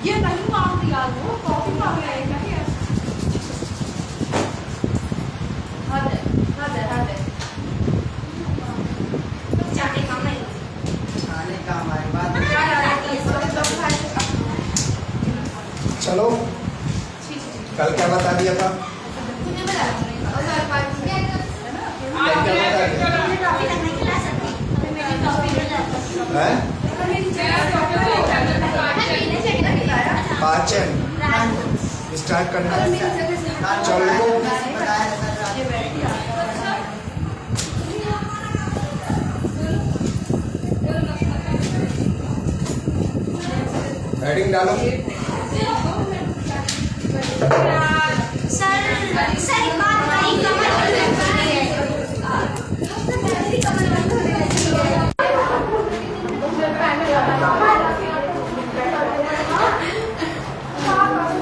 ये नहीं मांगती यार, वो कॉफी मांग रहा है क्या? हद जाने का नहीं, खाने का हमारी बात। चलो कल क्या बता दिया था? पाचन स्टार्ट करना। चलो हेडिंग डालो।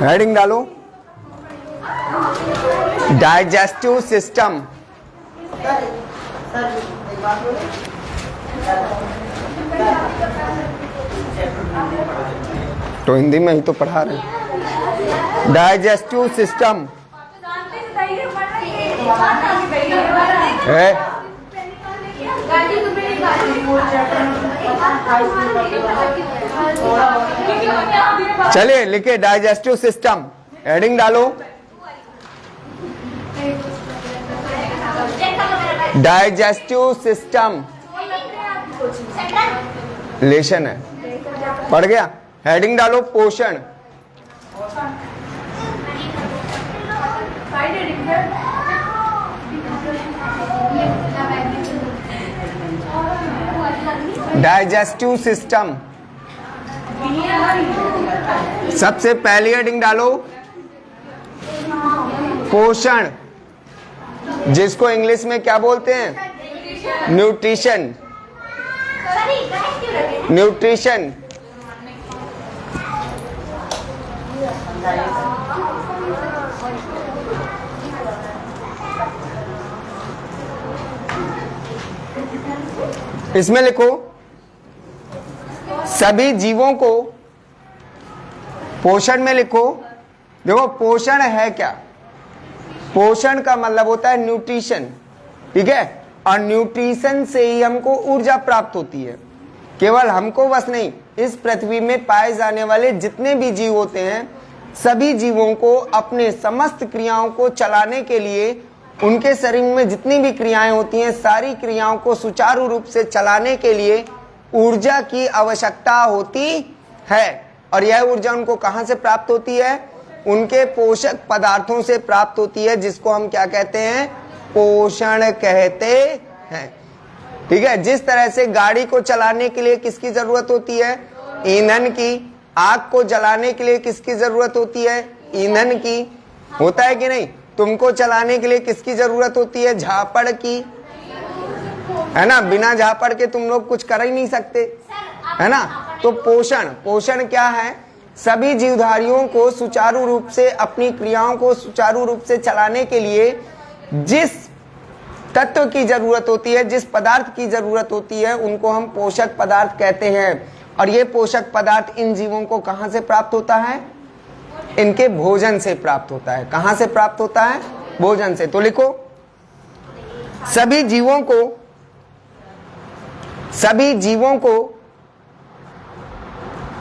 हेडिंग डालो। Digestive system. तो हिंदी में ही तो पढ़ा रहे। डाइजेस्टिव सिस्टम है। चलिए लिखे डाइजेस्टिव सिस्टम। हेडिंग डालो। डाइजेस्टिव सिस्टम लेशन है, पढ़ गया। हेडिंग डालो पोषण। डाइजेस्टिव सिस्टम सबसे पहली हेडिंग डालो पोषण, जिसको इंग्लिश में क्या बोलते हैं? न्यूट्रिशन। न्यूट्रिशन इसमें लिखो सभी जीवों को। पोषण में लिखो, देखो पोषण है क्या? पोषण का मतलब होता है न्यूट्रिशन, ठीक है। और न्यूट्रिशन से ही हमको ऊर्जा प्राप्त होती है। केवल हमको बस नहीं, इस पृथ्वी में पाए जाने वाले जितने भी जीव होते हैं, सभी जीवों को अपने समस्त क्रियाओं को चलाने के लिए, उनके शरीर में जितनी भी क्रियाएं होती हैं, सारी क्रियाओं को सुचारू रूप से चलाने के लिए ऊर्जा की आवश्यकता होती है। और यह ऊर्जा उनको कहां से प्राप्त होती है? उनके पोषक पदार्थों से प्राप्त होती है, जिसको हम क्या कहते हैं? पोषण कहते हैं, ठीक है। जिस तरह से गाड़ी को चलाने के लिए किसकी जरूरत होती है? ईंधन की। आग को जलाने के लिए किसकी जरूरत होती है? ईंधन की। होता है कि नहीं? तुमको चलाने के लिए किसकी जरूरत होती है? झापड़ की, है ना। बिना झापड़ के तुम लोग कुछ कर ही नहीं सकते, है ना। तो पोषण क्या है? सभी जीवधारियों को सुचारू रूप से, अपनी क्रियाओं को सुचारू रूप से चलाने के लिए जिस तत्व की जरूरत होती है, जिस पदार्थ की जरूरत होती है, उनको हम पोषक पदार्थ कहते हैं। और ये पोषक पदार्थ इन जीवों को कहां से प्राप्त होता है? इनके भोजन से प्राप्त होता है। कहां से प्राप्त होता है? भोजन से। तो लिखो सभी जीवों को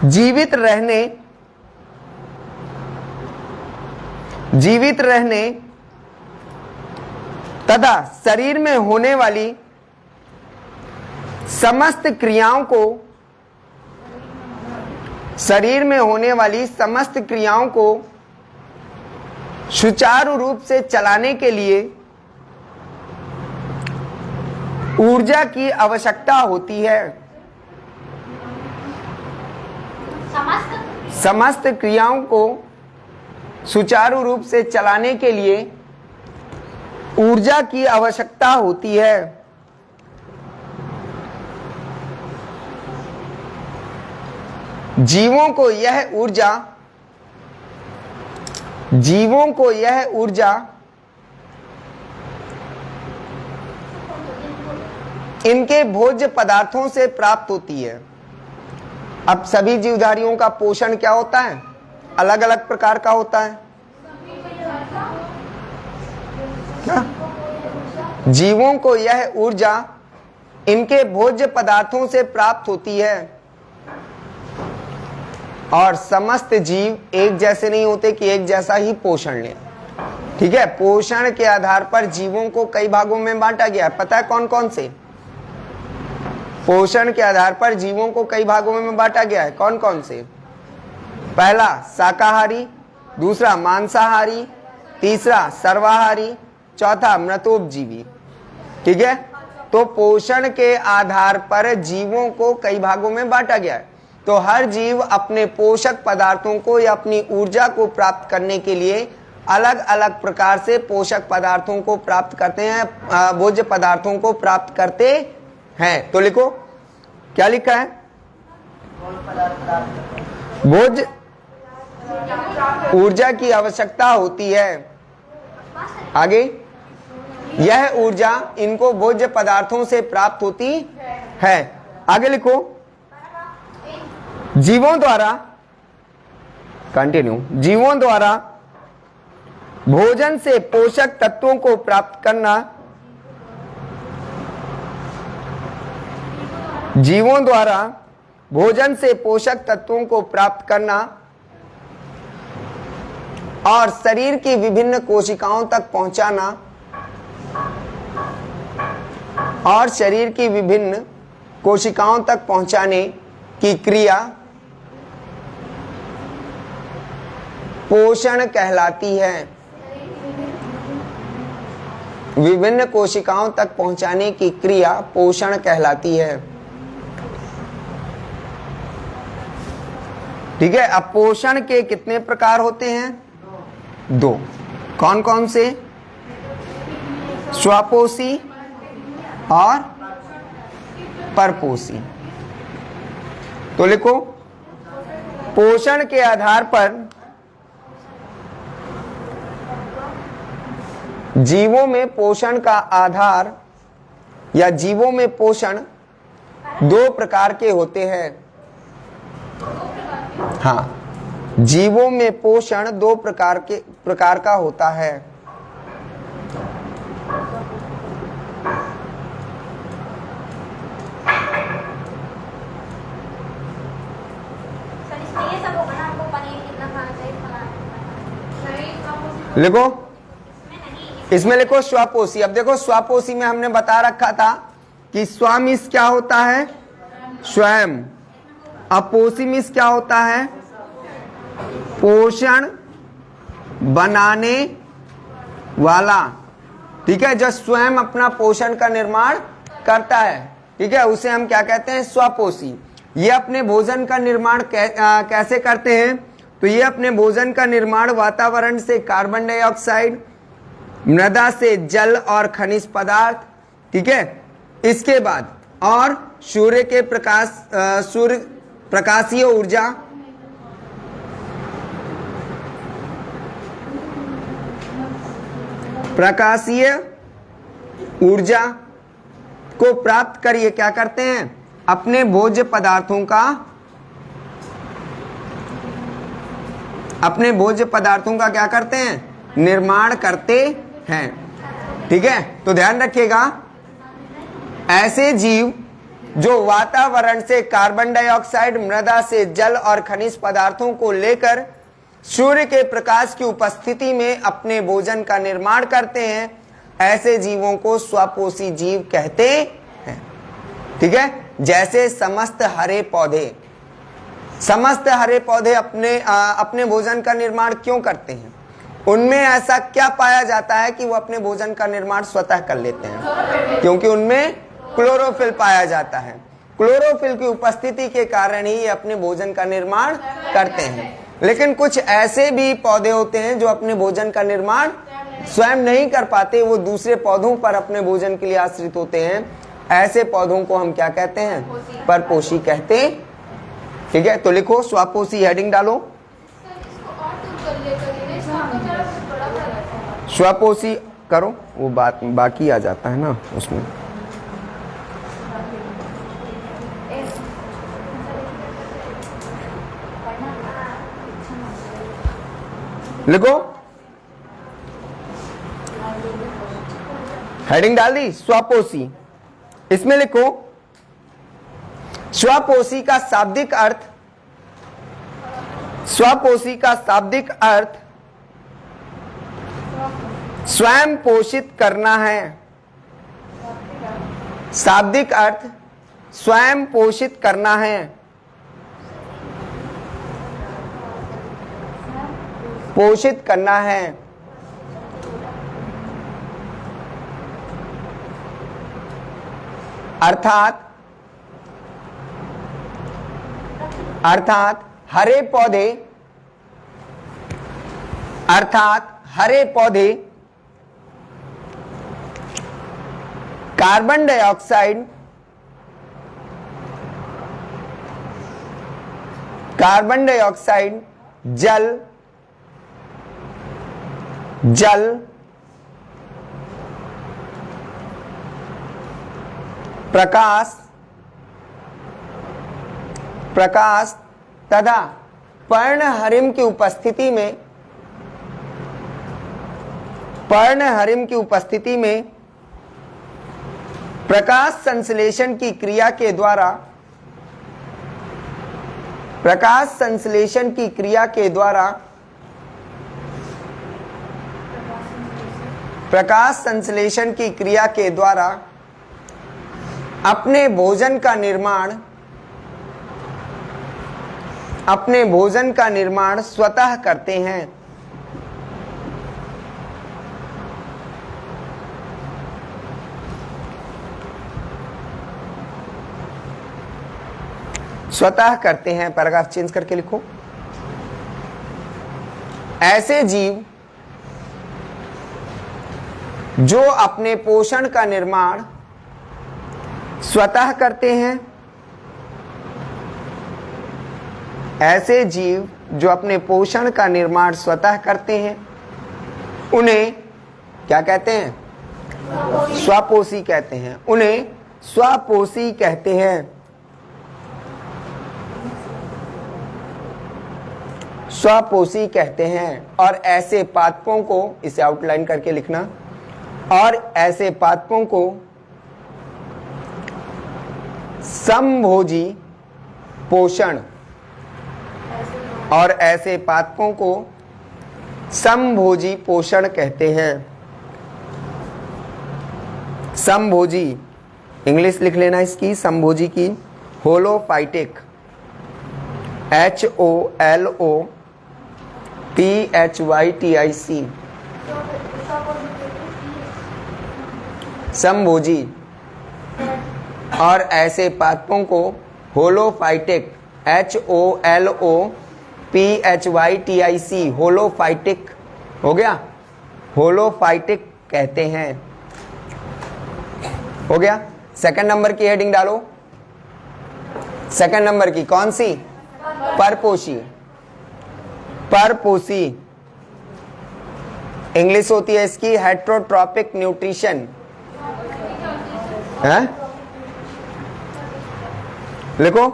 जीवित रहने तथा शरीर में होने वाली समस्त क्रियाओं को सुचारू रूप से चलाने के लिए ऊर्जा की आवश्यकता होती है। समस्त क्रियाओं को सुचारू रूप से चलाने के लिए ऊर्जा की आवश्यकता होती है। जीवों को यह ऊर्जा इनके भोज्य पदार्थों से प्राप्त होती है। अब सभी जीवधारियों का पोषण क्या होता है? अलग अलग प्रकार का होता है। क्या? जीवों को यह ऊर्जा इनके भोज्य पदार्थों से प्राप्त होती है और समस्त जीव एक जैसे नहीं होते कि एक जैसा ही पोषण लें। ठीक है, पोषण के आधार पर जीवों को कई भागों में बांटा गया है। पता है कौन कौन से? पोषण के आधार पर जीवों को कई भागों में बांटा गया है। कौन कौन से? पहला शाकाहारी, दूसरा मांसाहारी, तीसरा सर्वाहारी, चौथा मृतोपजीवी। ठीक है, तो पोषण के आधार पर जीवों को कई भागों में बांटा गया है। तो हर जीव अपने पोषक पदार्थों को या अपनी ऊर्जा को प्राप्त करने के लिए अलग अलग प्रकार से पोषक पदार्थों को प्राप्त करते हैं, भोज्य पदार्थों को प्राप्त करते हैं। तो लिखो, क्या लिखा है? भोज्य ऊर्जा की आवश्यकता होती है। आगे, यह ऊर्जा इनको भोज्य पदार्थों से प्राप्त होती है। आगे लिखो, जीवों द्वारा भोजन से पोषक तत्वों को प्राप्त करना, जीवों द्वारा भोजन से पोषक तत्वों को प्राप्त करना और शरीर की विभिन्न कोशिकाओं तक पहुंचाना और शरीर की विभिन्न कोशिकाओं तक पहुंचाने की क्रिया पोषण कहलाती है। विभिन्न कोशिकाओं तक पहुंचाने की क्रिया पोषण कहलाती है। ठीक है, अब पोषण के कितने प्रकार होते हैं? दो। कौन कौन से? स्वपोषी और परपोषी। तो लिखो, पोषण के आधार पर जीवों में पोषण का आधार या जीवों में पोषण दो प्रकार के होते हैं। हाँ, जीवों में पोषण दो प्रकार का होता है। लिखो, इसमें लिखो स्वपोषी। अब देखो, स्वपोषी में हमने बता रखा था कि स्वामिस क्या होता है? स्वयं। अपोषिमिस क्या होता है? पोषण बनाने वाला। ठीक है, जो स्वयं अपना पोषण का निर्माण करता है, ठीक है, उसे हम क्या कहते हैं? स्वपोषी। ये अपने भोजन का निर्माण कैसे करते हैं? तो ये अपने भोजन का निर्माण वातावरण से कार्बन डाइऑक्साइड, मृदा से जल और खनिज पदार्थ, ठीक है, इसके बाद और सूर्य के प्रकाशीय ऊर्जा, प्रकाशीय ऊर्जा को प्राप्त करिए क्या करते हैं? अपने भोज्य पदार्थों का क्या करते हैं? निर्माण करते हैं। ठीक है, तो ध्यान रखिएगा, ऐसे जीव जो वातावरण से कार्बन डाइऑक्साइड, मृदा से जल और खनिज पदार्थों को लेकर सूर्य के प्रकाश की उपस्थिति में अपने भोजन का निर्माण करते हैं, ऐसे जीवों को स्वपोषी जीव कहते हैं। ठीक है, जैसे समस्त हरे पौधे अपने भोजन का निर्माण क्यों करते हैं? उनमें ऐसा क्या पाया जाता है कि वो अपने भोजन का निर्माण स्वतः कर लेते हैं? क्योंकि उनमें क्लोरोफिल पाया जाता है। क्लोरोफिल की उपस्थिति के कारण ही ये अपने भोजन का निर्माण करते हैं। लेकिन कुछ ऐसे भी पौधे होते हैं जो अपने भोजन का निर्माण स्वयं नहीं कर पाते, वो दूसरे पौधों पर अपने भोजन के लिए आश्रित होते हैं। ऐसे पौधों को हम क्या कहते हैं? परपोषी कहते ठीक है, तो लिखो स्वापोषी, हेडिंग डालो स्वापोषी करो, वो बात बाकी आ जाता है ना उसमें। लिखो, हेडिंग डाल दी स्वापोषी। इसमें लिखो स्वापोषी का शाब्दिक अर्थ, स्वापोषी का शाब्दिक अर्थ स्वयं पोषित करना है। शाब्दिक अर्थ स्वयं पोषित करना है। पोषित करना है। अर्थात हरे पौधे, अर्थात हरे पौधे कार्बन डाइऑक्साइड, कार्बन डाइऑक्साइड, जल, प्रकाश तथा पर्णहरिम की उपस्थिति में, पर्णहरिम की उपस्थिति में प्रकाश संश्लेषण की क्रिया के द्वारा, प्रकाश संश्लेषण की क्रिया के द्वारा, प्रकाश संश्लेषण की क्रिया के द्वारा अपने भोजन का निर्माण, अपने भोजन का निर्माण स्वतः करते हैं। स्वतः करते हैं, पैराग्राफ चेंज करके लिखो। ऐसे जीव जो अपने पोषण का निर्माण स्वतः करते हैं, ऐसे जीव जो अपने पोषण का निर्माण स्वतः करते हैं, उन्हें क्या कहते हैं? स्वापोषी कहते हैं। उन्हें स्वापोषी कहते हैं। स्वापोषी कहते हैं। और ऐसे पादपों को, इसे आउटलाइन करके लिखना, और ऐसे पादपों को समभोजी पोषण, और ऐसे पादपों को समभोजी पोषण कहते हैं। समभोजी, इंग्लिश लिख लेना इसकी, समभोजी की, होलोफाइटिक, HOLOPHYTIC, समभोजी। और ऐसे पादपों को होलोफाइटिक, HOLOPHYTIC, होलोफाइटिक, हो गया, होलोफाइटिक कहते हैं। हो गया। सेकंड नंबर की हेडिंग डालो। सेकंड नंबर की कौन सी? परपोषी। परपोषी इंग्लिश होती है इसकी हेट्रोट्रॉपिक न्यूट्रिशन। है? लिखो,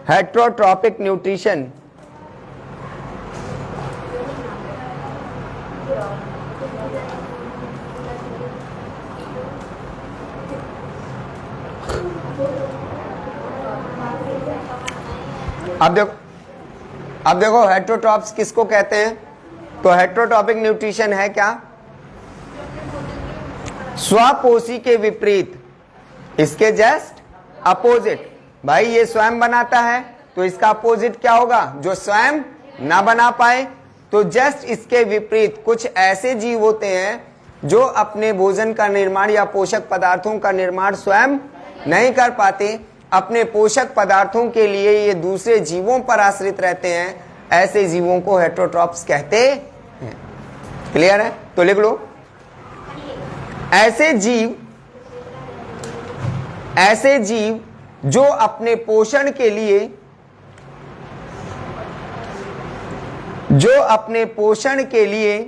हेट्रोट्रॉपिक न्यूट्रिशन। अब देखो हेट्रोट्रॉप्स किसको कहते हैं? तो हेट्रोट्रॉपिक न्यूट्रिशन है क्या? स्वापोषी के विपरीत, इसके जस्ट अपोजिट। भाई ये स्वयं बनाता है तो इसका अपोजिट क्या होगा? जो स्वयं ना बना पाए। तो जस्ट इसके विपरीत कुछ ऐसे जीव होते हैं जो अपने भोजन का निर्माण या पोषक पदार्थों का निर्माण स्वयं नहीं कर पाते, अपने पोषक पदार्थों के लिए ये दूसरे जीवों पर आश्रित रहते हैं। ऐसे जीवों को हेट्रोट्रॉप्स कहते हैं। क्लियर है? तो लिख लो, ऐसे जीव जो अपने पोषण के लिए जो अपने पोषण के लिए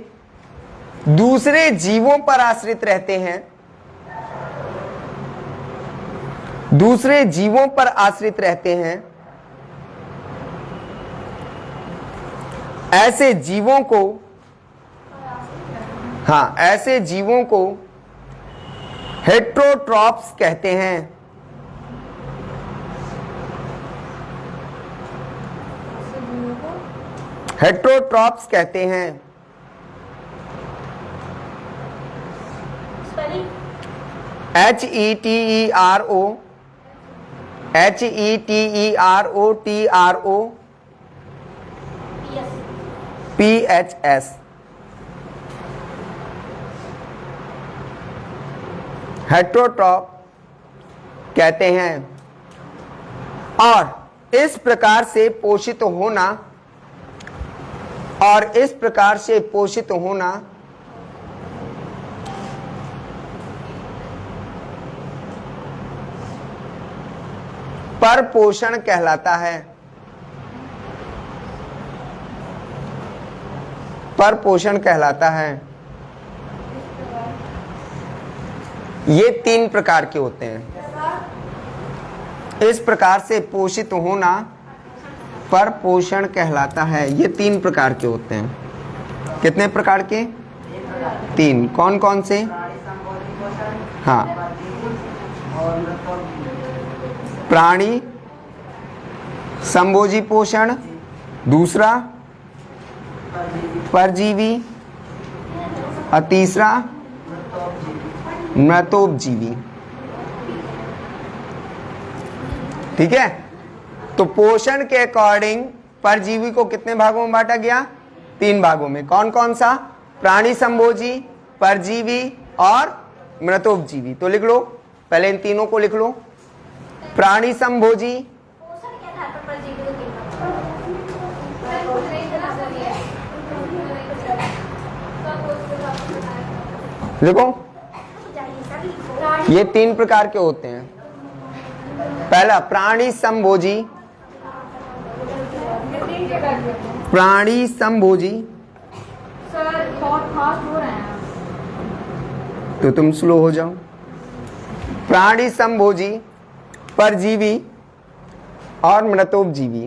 दूसरे जीवों पर आश्रित रहते हैं, दूसरे जीवों पर आश्रित रहते हैं, ऐसे जीवों को, हाँ, ऐसे जीवों को हेट्रोट्रॉप्स कहते हैं। हेट्रोट्रॉप्स कहते हैं। HETERO PHS हेट्रोट्रॉप कहते हैं। और इस प्रकार से पोषित होना, और इस प्रकार से पोषित होना परपोषण कहलाता है। परपोषण कहलाता है। ये 3 प्रकार के होते हैं। इस प्रकार से पोषित होना परपोषण कहलाता है। ये 3 प्रकार के होते हैं। कितने प्रकार के? 3। कौन कौन से? हाँ, प्राणी संभोजी पोषण, दूसरा परजीवी, और तीसरा मृतोपजीवी। ठीक है, तो पोषण के अकॉर्डिंग परजीवी को कितने भागों में बांटा गया? 3 भागों में। कौन कौन सा? प्राणी संभोजी, परजीवी और मृतोपजीवी। तो लिख लो, पहले इन तीनों को लिख लो। प्राणी संभोजी, देखो ये 3 प्रकार के होते हैं। पहला प्राणी संभोजी, प्राणी संभोजी सर बहुत फास्ट हो रहे हैं। तो तुम स्लो हो जाओ। प्राणी संभोजी, परजीवी और मृतोपजीवी।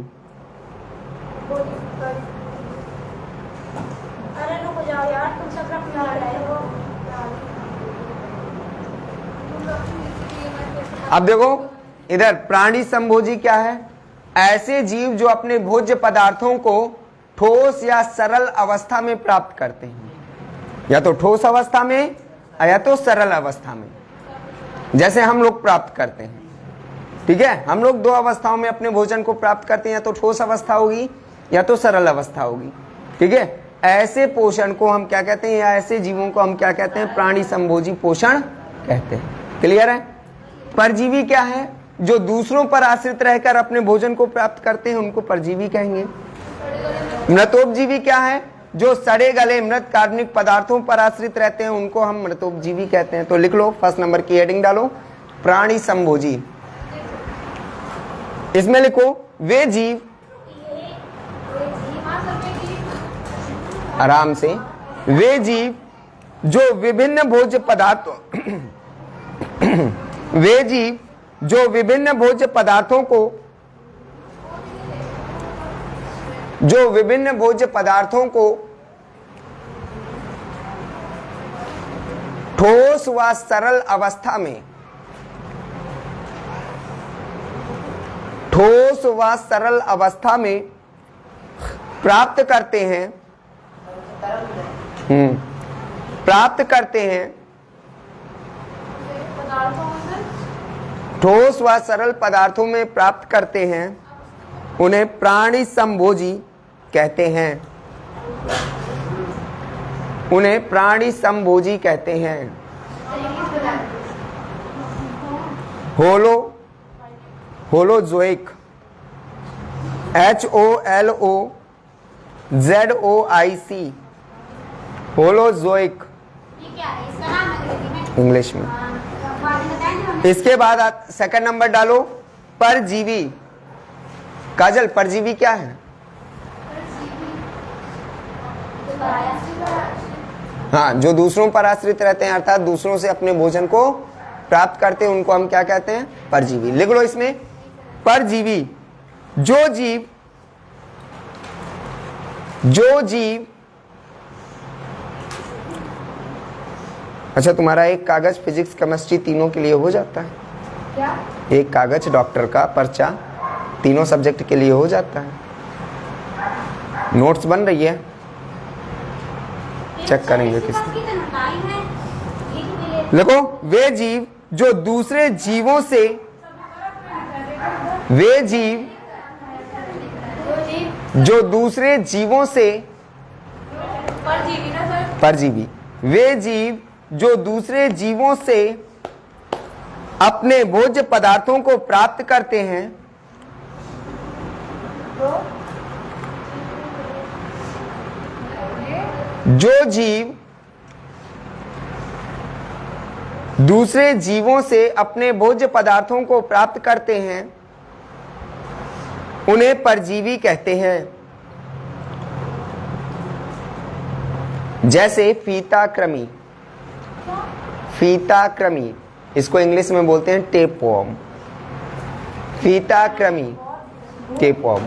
अरे रुको जाओ यार, तुम सब रखना रहे हो। अब देखो इधर प्राणी संभोजी क्या है? ऐसे जीव जो अपने भोज्य पदार्थों को ठोस या सरल अवस्था में प्राप्त करते हैं, या तो ठोस अवस्था में या तो सरल अवस्था में, जैसे हम लोग प्राप्त करते हैं। ठीक है, हम लोग 2 अवस्थाओं में अपने भोजन को प्राप्त करते हैं, या तो ठोस अवस्था होगी या तो सरल अवस्था होगी। ठीक है, ऐसे पोषण को हम क्या कहते हैं, या ऐसे जीवों को हम क्या कहते हैं? प्राणी संभोजी पोषण कहते हैं। क्लियर है? परजीवी क्या है? जो दूसरों पर आश्रित रहकर अपने भोजन को प्राप्त करते हैं, उनको परजीवी कहेंगे। मृतोपजीवी क्या है? जो सड़े गले मृत कार्बनिक पदार्थों पर आश्रित रहते हैं, उनको हम मृतोपजीवी कहते हैं। तो लिख लो, फर्स्ट नंबर की हेडिंग डालो, प्राणी संभोजी। इसमें लिखो वे जीव, आराम से, वे जीव जो विभिन्न भोज्य पदार्थों वे जीव जो विभिन्न भोज्य पदार्थों को, जो विभिन्न भोज्य पदार्थों को ठोस व सरल अवस्था में, ठोस व सरल अवस्था में प्राप्त करते हैं, प्राप्त करते हैं, ठोस व सरल पदार्थों में प्राप्त करते हैं, उन्हें प्राणी संभोजी कहते हैं। उन्हें प्राणी संभोजी कहते हैं। होलो, होलोजोइक, HOLOZOIC, होलोजोइक इंग्लिश में। इसके बाद सेकंड नंबर डालो, परजीवी। काजल, परजीवी क्या है? हाँ, जो दूसरों पर आश्रित रहते हैं अर्थात दूसरों से अपने भोजन को प्राप्त करते हैं उनको हम क्या कहते हैं? परजीवी। लिख लो इसमें, परजीवी जो जीव अच्छा, तुम्हारा एक कागज फिजिक्स केमिस्ट्री तीनों के लिए हो जाता है क्या? एक कागज डॉक्टर का पर्चा तीनों सब्जेक्ट के लिए हो जाता है। नोट्स बन रही है, चेक करेंगे किसकी। देखो, वे जीव जो दूसरे जीवों से वे जीव जो दूसरे जीवों से परजीवी ना सर? परजीवी वे जीव जो दूसरे जीवों से अपने भोज्य पदार्थों को प्राप्त करते हैं जो जीव दूसरे जीवों से अपने भोज्य पदार्थों को प्राप्त करते हैं उन्हें परजीवी कहते हैं। जैसे फीताकृमि, फीताकृमि इसको इंग्लिश में बोलते हैं टेपवर्म। फीताकृमि, टेपवर्म,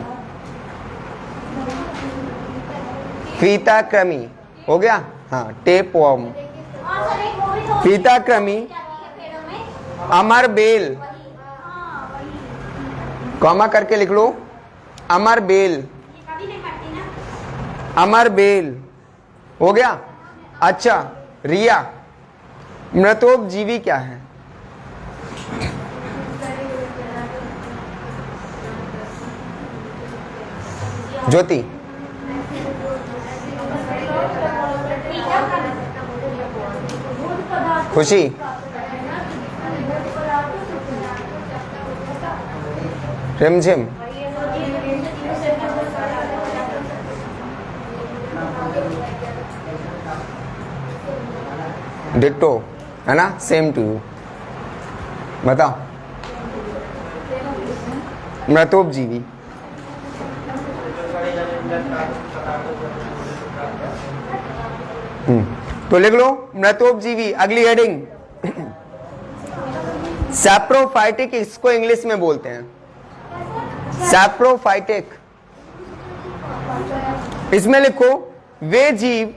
फीताकृमि हो गया। हाँ, टेपवर्म, फीताकृमि, अमर बेल, कॉमा करके लिख लो, अमर बेल, अमर बेल हो गया। अच्छा, रिया, मृतोपजीवी क्या है? ज्योति, खुशी, रिमझिम, डिट्टो है ना, सेम टू यू। बताओ, मृतोपजीवी तो लिख लो मृतोपजीवी। अगली हेडिंग, सैप्रोफाइटिक इसको इंग्लिश में बोलते हैं, सैप्रोफाइटिक। इसमें लिखो, वे जीव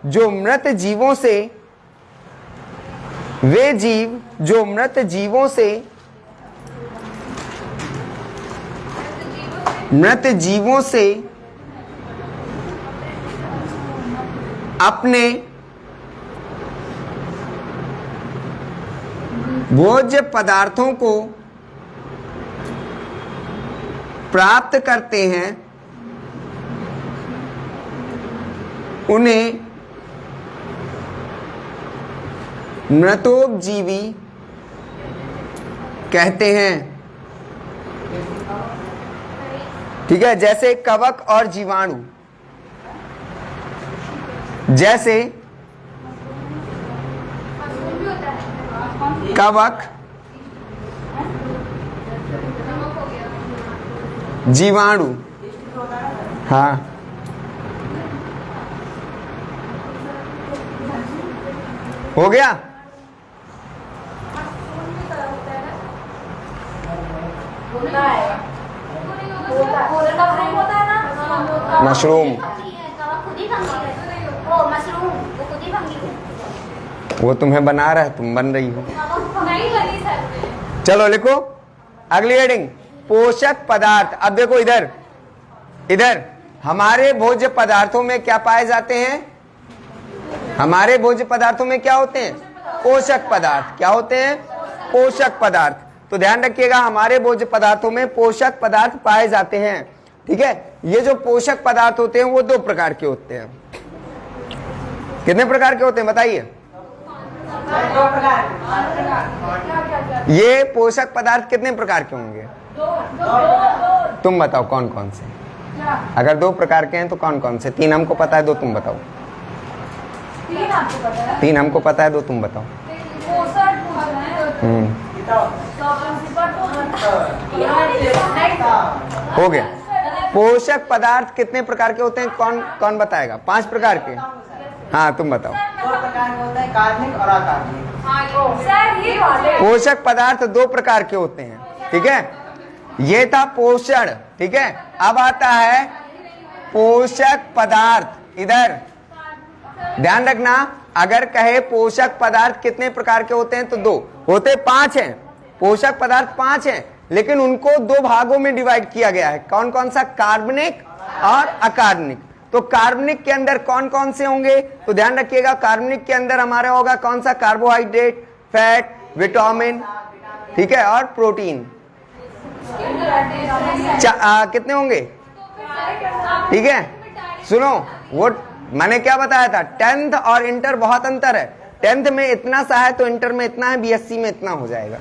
जो मृत जीवों से वे जीव जो मृत जीवों से अपने भोज्य पदार्थों को प्राप्त करते हैं उन्हें मृतोपजीवी कहते हैं। ठीक है, जैसे कवक और जीवाणु, जैसे कवक, जीवाणु, हाँ, हो गया। मशरूम, वो तुम्हें बना रहा है, तुम बन रही हो। नहीं बनी सर। चलो लिखो अगली हेडिंग, पोषक पदार्थ। अब देखो इधर इधर हमारे भोज्य पदार्थों में क्या पाए जाते हैं? हमारे भोज्य पदार्थों में क्या होते हैं? पोषक पदार्थ। क्या होते हैं? पोषक पदार्थ। तो ध्यान रखिएगा, हमारे भोज्य पदार्थों में पोषक पदार्थ पाए जाते हैं। ठीक है, ये जो पोषक पदार्थ होते हैं वो दो प्रकार के होते हैं। कितने प्रकार के होते हैं बताइए? ये पोषक पदार्थ कितने प्रकार के होंगे? तुम बताओ कौन कौन से? अगर दो प्रकार के हैं तो कौन कौन से? तीन हमको पता है, दो तुम बताओ। तीन हमको पता है, दो तुम बताओ। हो गया। पोषक पदार्थ कितने प्रकार के होते हैं? कौन कौन बताएगा? 5 प्रकार के। हाँ तुम बताओ। 2 प्रकार के होते हैं, कार्बनिक और अकार्बनिक। सर ये वाले पोषक पदार्थ 2 प्रकार के होते हैं, ठीक है। ये था पोषण, ठीक है। अब आता है पोषक पदार्थ। इधर ध्यान रखना, अगर कहे पोषक पदार्थ कितने प्रकार के होते हैं तो 2 होते, 5 हैं। पोषक पदार्थ 5 हैं, लेकिन उनको 2 भागों में डिवाइड किया गया है। कौन कौन सा? कार्बनिक और अकार्बनिक। तो कार्बनिक के अंदर कौन कौन से होंगे? तो ध्यान रखिएगा, कार्बनिक के अंदर हमारा होगा कौन सा? कार्बोहाइड्रेट, फैट, विटामिन, ठीक है, और प्रोटीन। कितने होंगे? ठीक है, सुनो, वो मैंने क्या बताया था, 10th और इंटर बहुत अंतर है। 10th में इतना सा है तो इंटर में इतना है, बीएससी में इतना हो जाएगा,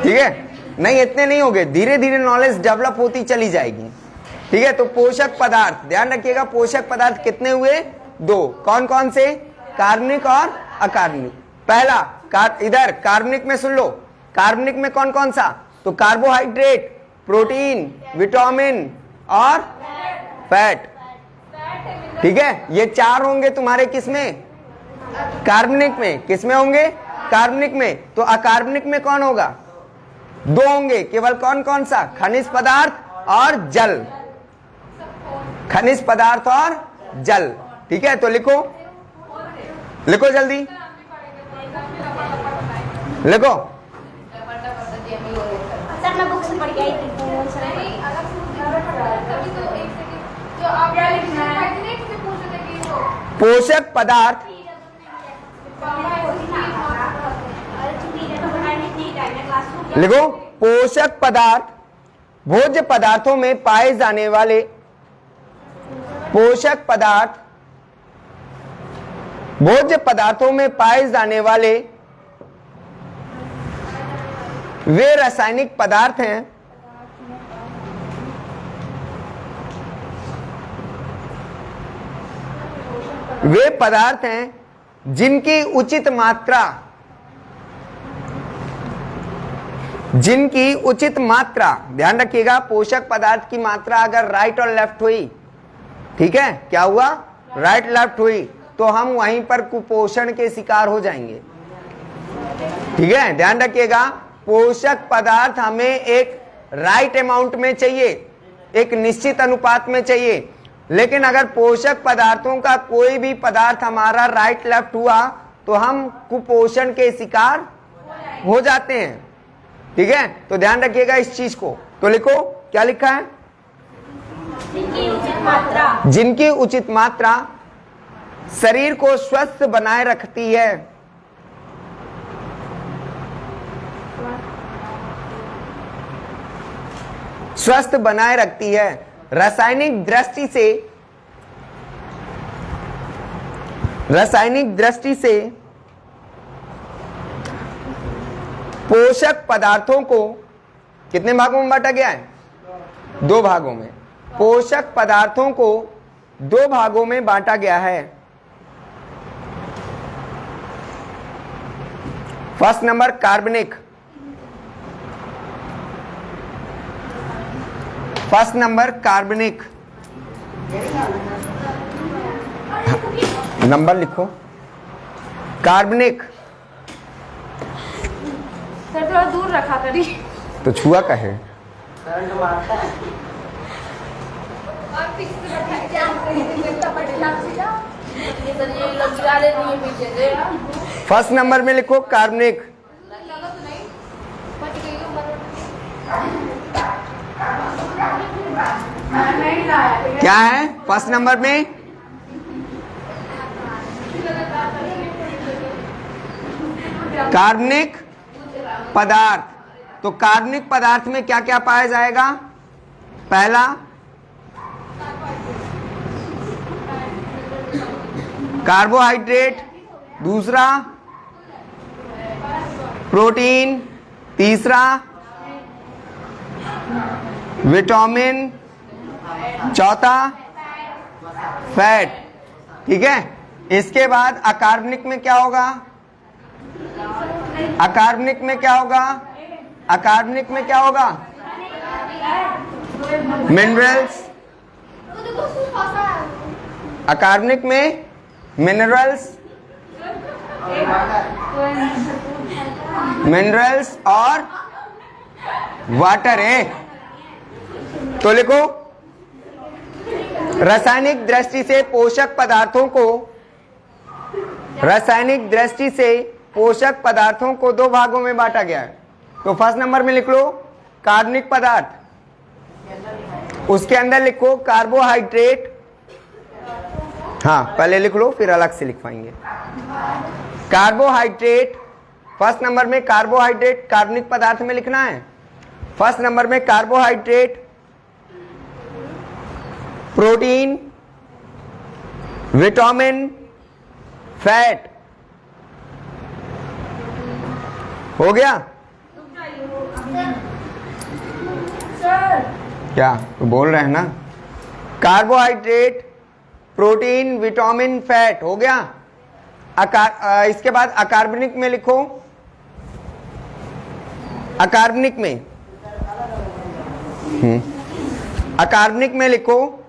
ठीक है। नहीं इतने नहीं होंगे, धीरे धीरे नॉलेज डेवलप होती चली जाएगी, ठीक है। तो पोषक पदार्थ ध्यान रखिएगा, पोषक पदार्थ कितने हुए? 2। कौन कौन से? कार्बनिक और अकार्बनिक। पहला इधर कार्बनिक में सुन लो, कार्बनिक में कौन कौन सा? तो कार्बोहाइड्रेट, प्रोटीन, विटामिन और फैट, ठीक है। ये 4 होंगे तुम्हारे किसमें? कार्बनिक में। किसमें होंगे? कार्बनिक में। तो अकार्बनिक में कौन होगा? 2 होंगे केवल। कौन कौन सा? खनिज पदार्थ और जल। खनिज पदार्थ और जल, ठीक है। तो लिखो, लिखो जल्दी लिखो। सर मैं बुक से पढ़ के आई थी। पोषक पदार्थ, लिखो। पोषक पदार्थ भोज्य पदार्थों में पाए जाने वाले, पोषक पदार्थ भोज्य पदार्थों में पाए जाने वाले वे रासायनिक पदार्थ हैं वे पदार्थ हैं जिनकी उचित मात्रा, जिनकी उचित मात्रा, ध्यान रखिएगा, पोषक पदार्थ की मात्रा अगर राइट और लेफ्ट हुई, ठीक है, क्या हुआ? राइट लेफ्ट हुई, तो हम वहीं पर कुपोषण के शिकार हो जाएंगे, ठीक है। ध्यान रखिएगा, पोषक पदार्थ हमें एक राइट अमाउंट में चाहिए, एक निश्चित अनुपात में चाहिए। लेकिन अगर पोषक पदार्थों का कोई भी पदार्थ हमारा राइट लेफ्ट हुआ तो हम कुपोषण के शिकार हो जाते हैं, ठीक है। तो ध्यान रखिएगा इस चीज को। तो लिखो, क्या लिखा है? जिनकी उचित मात्रा, जिनकी उचित मात्रा शरीर को स्वस्थ बनाए रखती है, स्वस्थ बनाए रखती है। रासायनिक दृष्टि से, रासायनिक दृष्टि से पोषक पदार्थों को कितने भागों में बांटा गया है? 2 भागों में। पोषक पदार्थों को 2 भागों में बांटा गया है। फर्स्ट नंबर कार्बनिक, फर्स्ट नंबर कार्बनिक, नंबर लिखो, कार्बनिक। सर थोड़ा दूर रखा करी। तो छुआ का है। करंट मारता है। फर्स्ट नंबर में लिखो कार्बनिक। क्या है फर्स्ट नंबर में? कार्बनिक पदार्थ। तो कार्बनिक पदार्थ में क्या क्या पाया जाएगा? पहला कार्बोहाइड्रेट, दूसरा प्रोटीन, तीसरा विटामिन, चौथा फैट, ठीक है। इसके बाद अकार्बनिक में क्या होगा? अकार्बनिक में क्या होगा? अकार्बनिक में क्या होगा? मिनरल्स, अकार्बनिक में मिनरल्स, मिनरल्स और वाटर है। तो लिखो, रासायनिक दृष्टि से पोषक पदार्थों को, रासायनिक दृष्टि से पोषक पदार्थों को दो भागों में बांटा गया है। तो फर्स्ट नंबर में लिख लो कार्बनिक पदार्थ, उसके अंदर लिखो कार्बोहाइड्रेट। हाँ पहले लिख लो फिर अलग से लिखवाएंगे। कार्बोहाइड्रेट, फर्स्ट नंबर में कार्बोहाइड्रेट कार्बनिक पदार्थ में लिखना है। फर्स्ट नंबर में कार्बोहाइड्रेट, प्रोटीन, विटामिन, फैट। हो गया क्या तो बोल रहे हैं ना, कार्बोहाइड्रेट, प्रोटीन, विटामिन, फैट हो गया। इसके बाद अकार्बनिक में लिखो, अकार्बनिक में अकार्बनिक में लिखो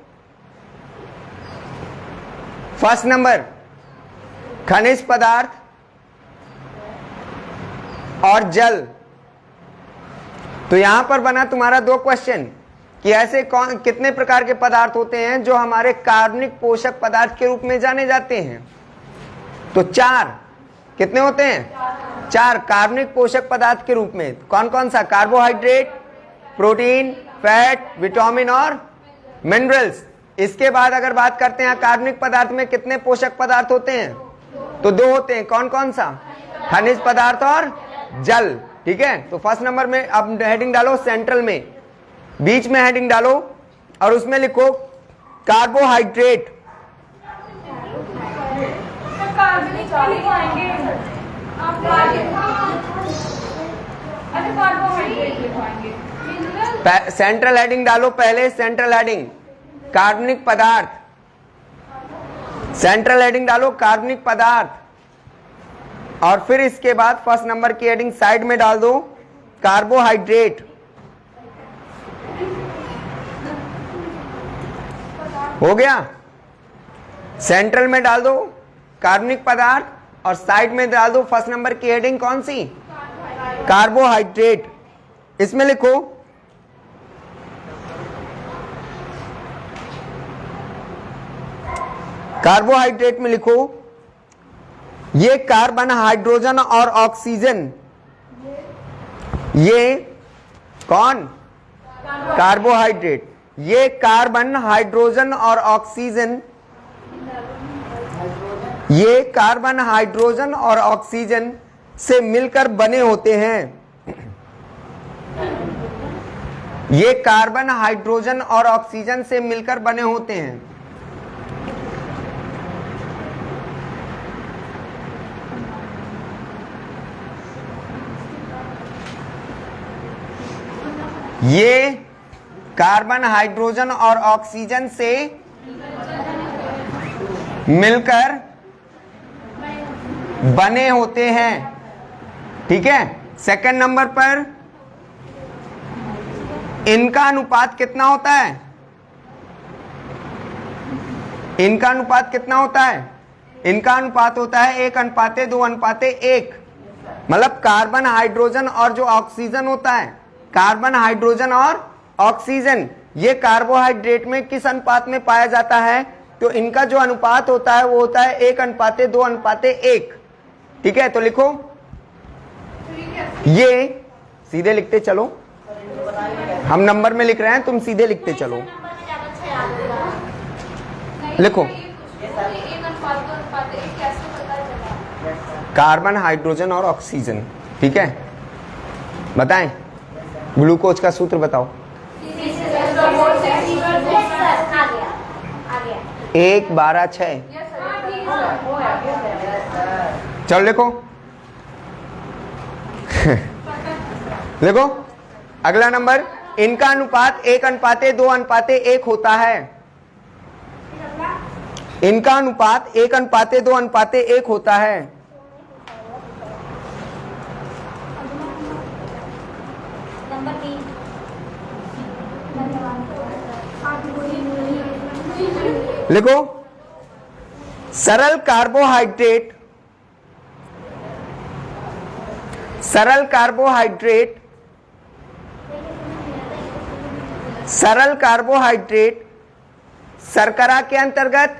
फर्स्ट नंबर खनिज पदार्थ और जल। तो यहां पर बना तुम्हारा दो क्वेश्चन कि ऐसे कौन कितने प्रकार के पदार्थ होते हैं जो हमारे कार्बनिक पोषक पदार्थ के रूप में जाने जाते हैं। तो चार, कितने होते हैं? चार कार्बनिक पोषक पदार्थ के रूप में। कौन कौन सा? कार्बोहाइड्रेट, प्रोटीन, फैट, विटामिन और मिनरल्स। इसके बाद अगर बात करते हैं कार्बनिक पदार्थ में कितने पोषक पदार्थ होते हैं, तो दो होते हैं। कौन कौन सा? खनिज पदार्थ और जल। ठीक है, तो फर्स्ट नंबर में अब हेडिंग डालो सेंट्रल में, बीच में हेडिंग डालो और उसमें लिखो कार्बोहाइड्रेट। सेंट्रल हेडिंग डालो पहले, सेंट्रल हेडिंग कार्बनिक पदार्थ, सेंट्रल हेडिंग डालो कार्बनिक पदार्थ और फिर इसके बाद फर्स्ट नंबर की हेडिंग साइड में डाल दो कार्बोहाइड्रेट। हो गया, सेंट्रल में डाल दो कार्बनिक पदार्थ और साइड में डाल दो फर्स्ट नंबर की हेडिंग कौन सी? कार्बोहाइड्रेट। इसमें लिखो कार्बोहाइड्रेट में लिखो ये कार्बन, हाइड्रोजन और ऑक्सीजन, ये कौन? कार्बोहाइड्रेट। ये कार्बन, हाइड्रोजन और ऑक्सीजन, ये कार्बन, हाइड्रोजन और ऑक्सीजन से मिलकर बने होते हैं। ये कार्बन, हाइड्रोजन और ऑक्सीजन से मिलकर बने होते हैं। ये कार्बन, हाइड्रोजन और ऑक्सीजन से मिलकर बने होते हैं। ठीक है, सेकंड नंबर पर इनका अनुपात कितना होता है? इनका अनुपात कितना होता है? इनका अनुपात होता है 1:2:1। मतलब कार्बन, हाइड्रोजन और जो ऑक्सीजन होता है, कार्बन, हाइड्रोजन और ऑक्सीजन, ये कार्बोहाइड्रेट में किस अनुपात में पाया जाता है? तो इनका जो अनुपात होता है वो होता है 1:2:1। ठीक है, तो लिखो ये सीधे लिखते चलो, हम नंबर में लिख रहे हैं, तुम सीधे लिखते चलो। लिखो कार्बन, हाइड्रोजन और ऑक्सीजन। ठीक है, बताएं ग्लूकोज का सूत्र बताओ। 1:12:6। चलो लिखो लिखो अगला नंबर, इनका अनुपात 1:2:1 होता है। इनका अनुपात 1:2:1 होता है। लिखो, सरल कार्बोहाइड्रेट, सरल कार्बोहाइड्रेट, सरल कार्बोहाइड्रेट शर्करा के अंतर्गत,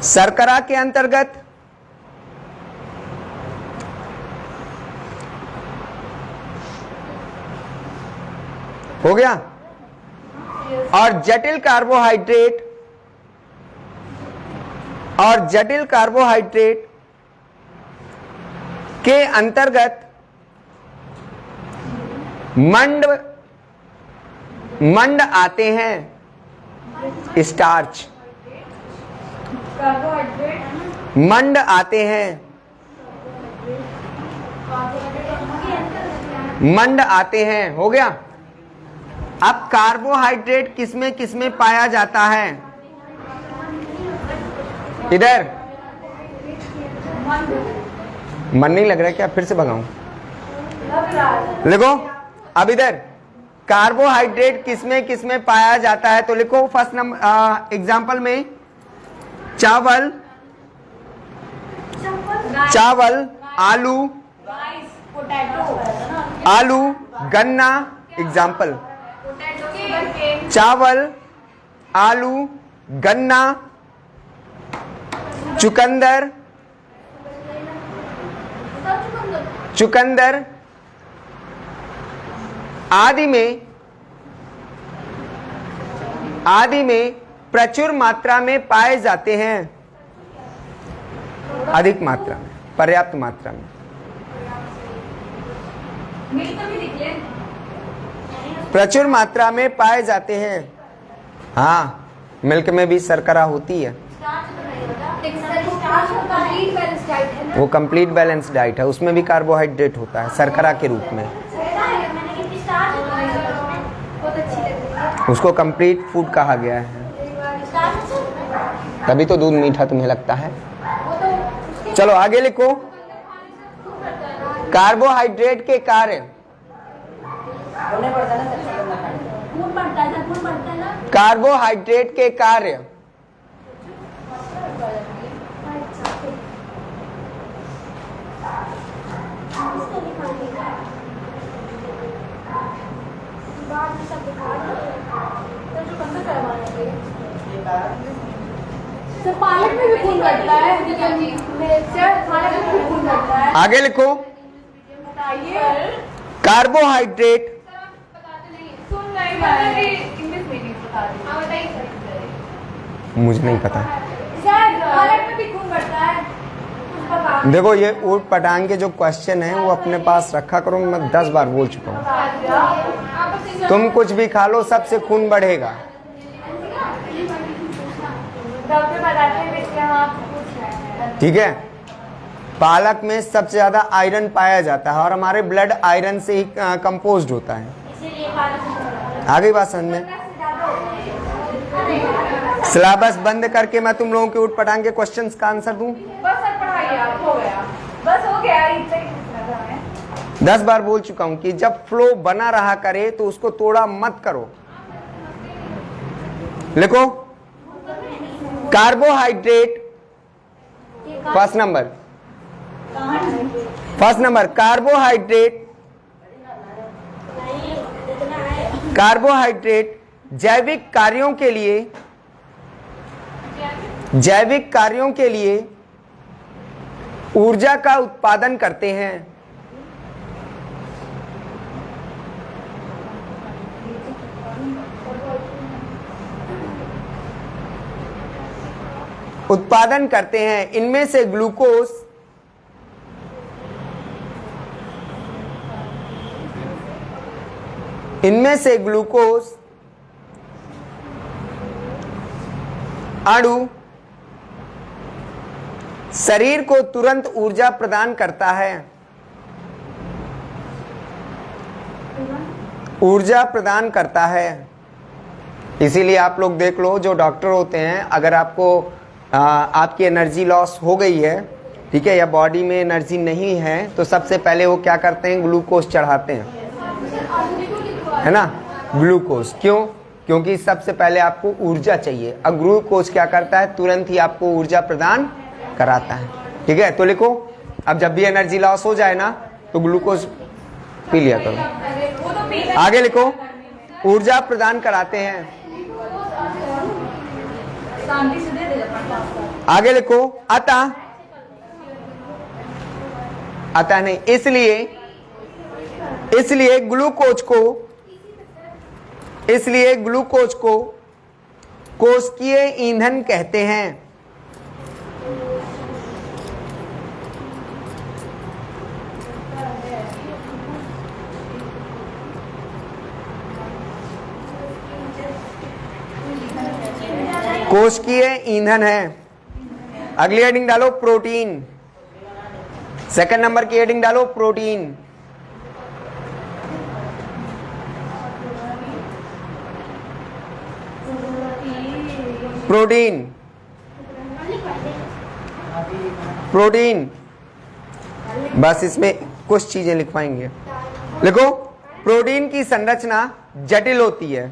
शर्करा के अंतर्गत हो गया। और जटिल कार्बोहाइड्रेट, और जटिल कार्बोहाइड्रेट के अंतर्गत मंड आते हैं, स्टार्च, मंड आते हैं, मंड आते हैं। हो गया। अब कार्बोहाइड्रेट किसमें पाया जाता है? इधर मन नहीं लग रहा है क्या? फिर से भगाऊं? लिखो, अब इधर कार्बोहाइड्रेट किसमें पाया जाता है? तो लिखो फर्स्ट नंबर एग्जांपल में चावल, चावल, आलू, आलू, गन्ना, एग्जाम्पल चावल, आलू, गन्ना, चुकंदर, चुकंदर आदि में प्रचुर मात्रा में पाए जाते हैं, अधिक मात्रा में, पर्याप्त मात्रा में। प्रचुर मात्रा में पाए जाते हैं। हाँ, मिल्क में भी शर्करा होती है। वो कंप्लीट बैलेंस डाइट है, उसमें भी कार्बोहाइड्रेट होता है शर्करा के रूप में। उसको कंप्लीट फूड कहा गया है, तभी तो दूध मीठा तुम्हें लगता है। चलो आगे लिखो, कार्बोहाइड्रेट के कार्य, कार्बोहाइड्रेट के कार्य, पालक में भी खून बढ़ता है, पालक में भी खून बढ़ता है। आगे लिखो, कार्बोहाइड्रेट, मुझे नहीं पता। पालक में भी खून बढ़ता है। देखो, ये ऊट पटांग के जो क्वेश्चन है वो अपने पास रखा करो। मैं 10 बार बोल चुका हूँ, तुम कुछ भी खा लो, सबसे खून बढ़ेगा। डॉक्टर बताते हैं, ठीक है। पालक में सबसे ज्यादा आयरन पाया जाता है और हमारे ब्लड आयरन से ही कंपोज्ड होता है। आगे बात समझ में? सिलेबस बंद करके मैं तुम लोगों के ऊट पटांग के क्वेश्चंस का आंसर दूं? बस सर पढ़ाइए आप, हो गया, बस हो गया, इतना ही पूछना था हमें। 10 बार बोल चुका हूं कि जब फ्लो बना रहा करे तो उसको तोड़ा मत करो। लिखो, carbohydrate, first number, first number carbohydrate, carbohydrate जैविक कार्यों के लिए, जैविक कार्यों के लिए ऊर्जा का उत्पादन करते हैं। उत्पादन करते हैं। इनमें से ग्लूकोज, इनमें से ग्लूकोज अणु शरीर को तुरंत ऊर्जा प्रदान करता है, ऊर्जा प्रदान करता है। इसीलिए आप लोग देख लो, जो डॉक्टर होते हैं, अगर आपको आपकी एनर्जी लॉस हो गई है, ठीक है, या बॉडी में एनर्जी नहीं है, तो सबसे पहले वो क्या करते हैं? ग्लूकोज चढ़ाते हैं। है ना, ग्लूकोज। क्यों? क्योंकि सबसे पहले आपको ऊर्जा चाहिए, और ग्लूकोज क्या करता है, तुरंत ही आपको ऊर्जा प्रदान कराता है। ठीक है, तो लिखो, अब जब भी एनर्जी लॉस हो जाए ना तो ग्लूकोज पी लिया करो। आगे लिखो, ऊर्जा प्रदान कराते हैं। आगे लिखो, अतः नहीं, इसलिए ग्लूकोज को कोशिकीय ईंधन कहते हैं। कोशिकीय ईंधन है। अगली हेडिंग डालो प्रोटीन। सेकंड नंबर की हेडिंग डालो प्रोटीन। प्रोटीन बस इसमें कुछ चीजें लिखवाएंगे। लिखो, प्रोटीन की संरचना जटिल होती है।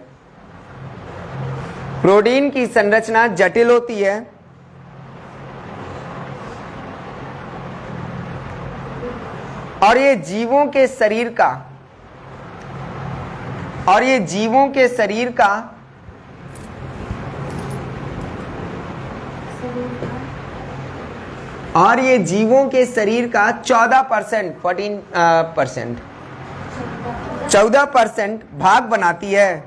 प्रोटीन की संरचना जटिल होती है और ये जीवों के शरीर का और ये जीवों के शरीर का 14% भाग बनाती है।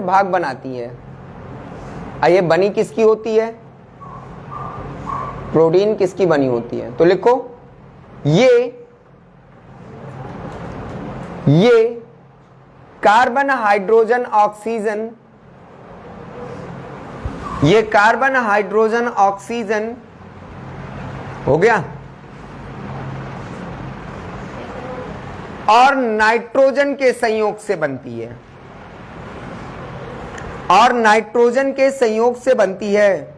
भाग बनाती है। ये बनी किसकी होती है? प्रोटीन किसकी बनी होती है? तो लिखो, ये कार्बन हाइड्रोजन ऑक्सीजन हो गया, और नाइट्रोजन के संयोग से बनती है।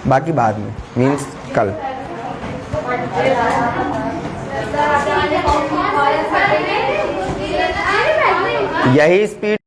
बाकी बाद में, मीन्स कल। यही स्पीड